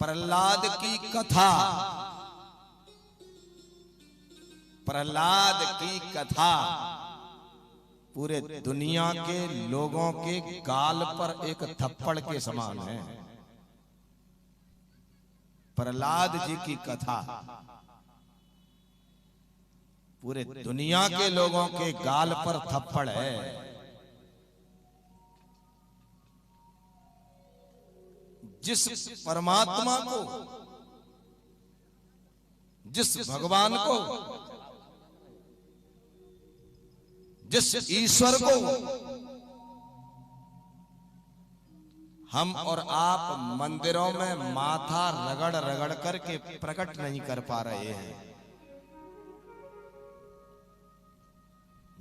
प्रहलाद की कथा, प्रहलाद की कथा पूरे दुनिया के लोगों के गाल पर एक थप्पड़ के समान है। प्रहलाद जी की कथा पूरे दुनिया के लोगों के गाल पर थप्पड़ है। जिस परमात्मा को, जिस भगवान को, जिस ईश्वर को हम और आप मंदिरों में माथा रगड़ रगड़ करके प्रकट नहीं कर पा रहे हैं,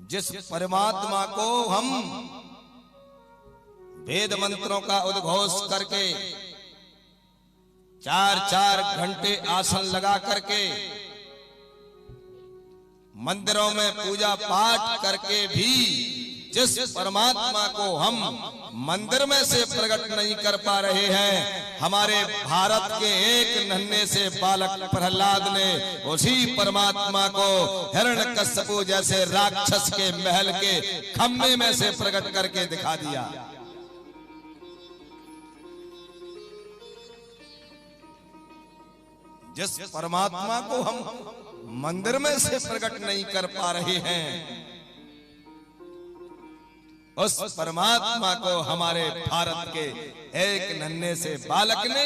जिस परमात्मा को हम वेद मंत्रों का उद्घोष करके 4-4 घंटे आसन लगा करके मंदिरों में पूजा पाठ करके भी जिस परमात्मा को हम मंदिर में से प्रकट नहीं कर पा रहे हैं, हमारे भारत के एक नन्हे से बालक प्रहलाद ने उसी परमात्मा को हिरण्यकश्यप जैसे राक्षस के महल के खम्भे में से प्रकट करके दिखा दिया। जिस परमात्मा को हम मंदिर में से प्रकट नहीं कर पा रहे हैं, उस परमात्मा को हमारे भारत के एक नन्हे से बालक ने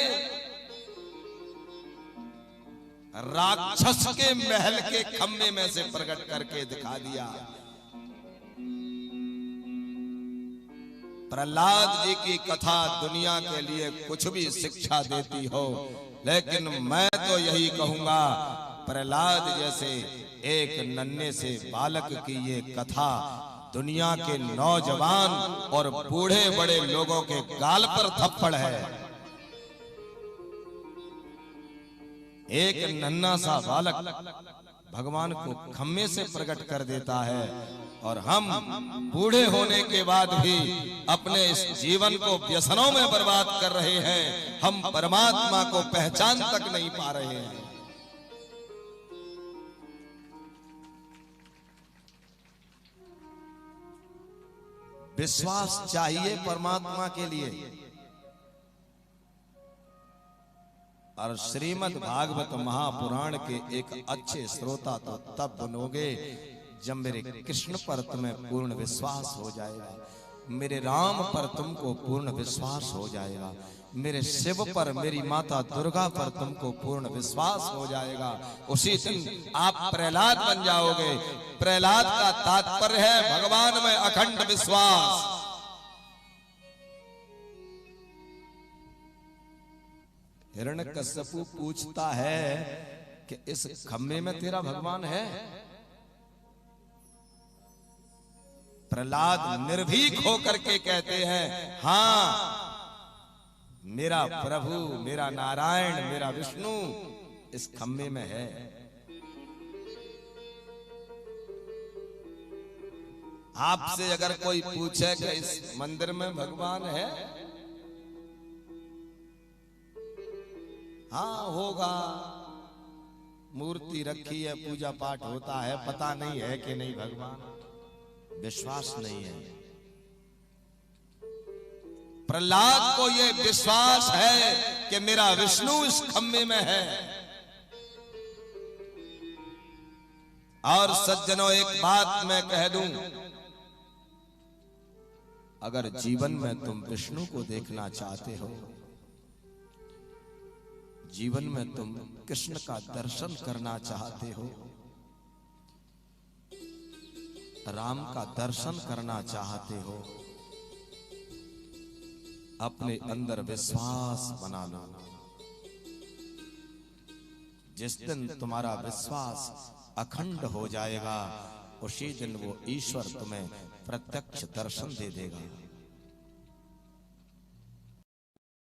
राक्षस के महल के खम्भे में से प्रकट करके दिखा दिया। प्रहलाद जी की कथा दुनिया के लिए कुछ भी शिक्षा देती हो, लेकिन मैं तो यही कहूंगा, प्रहलाद जैसे एक नन्हे से बालक की ये कथा दुनिया के नौजवान और बूढ़े बड़े लोगों के गाल पर थप्पड़ है। एक नन्हा सा बालक भगवान को खम्भे से प्रकट कर देता है, और हम बूढ़े होने के बाद भी अपने इस जीवन को व्यसनों में बर्बाद कर रहे हैं। हम परमात्मा को पहचान तक नहीं पा रहे हैं। विश्वास चाहिए परमात्मा के लिए, और श्रीमद् भागवत महापुराण के एक अच्छे श्रोता तो तब बनोगे जब मेरे कृष्ण पर तुम्हें पूर्ण विश्वास हो जाएगा, मेरे राम पर तुमको पूर्ण विश्वास हो जाएगा, मेरे शिव पर, मेरी माता दुर्गा पर तुमको पूर्ण विश्वास हो जाएगा। उसी दिन आप प्रहलाद बन जाओगे। प्रहलाद का तात्पर्य है भगवान में अखंड विश्वास। हिरण्यकश्यप पूछता है कि इस खम्भे में तेरा भगवान है? प्रहलाद निर्भीक होकर के कहते हैं, हाँ, मेरा प्रभु, मेरा नारायण, मेरा विष्णु इस खम्भे में है। आपसे अगर कोई पूछे कि इस मंदिर में भगवान है, हाँ होगा, मूर्ति रखी है, पूजा पाठ होता है, पता नहीं है कि नहीं भगवान, विश्वास नहीं है। प्रहलाद को यह विश्वास है कि मेरा विष्णु इस खम्भे में है। और सज्जनों, एक बात मैं कह दूं, अगर जीवन में तुम विष्णु को देखना चाहते हो, जीवन में तुम कृष्ण का दर्शन करना चाहते हो, राम का दर्शन करना चाहते हो, अपने अंदर विश्वास बना लो। जिस दिन तुम्हारा विश्वास अखंड हो जाएगा, उसी दिन वो ईश्वर तुम्हें प्रत्यक्ष दर्शन दे देगा।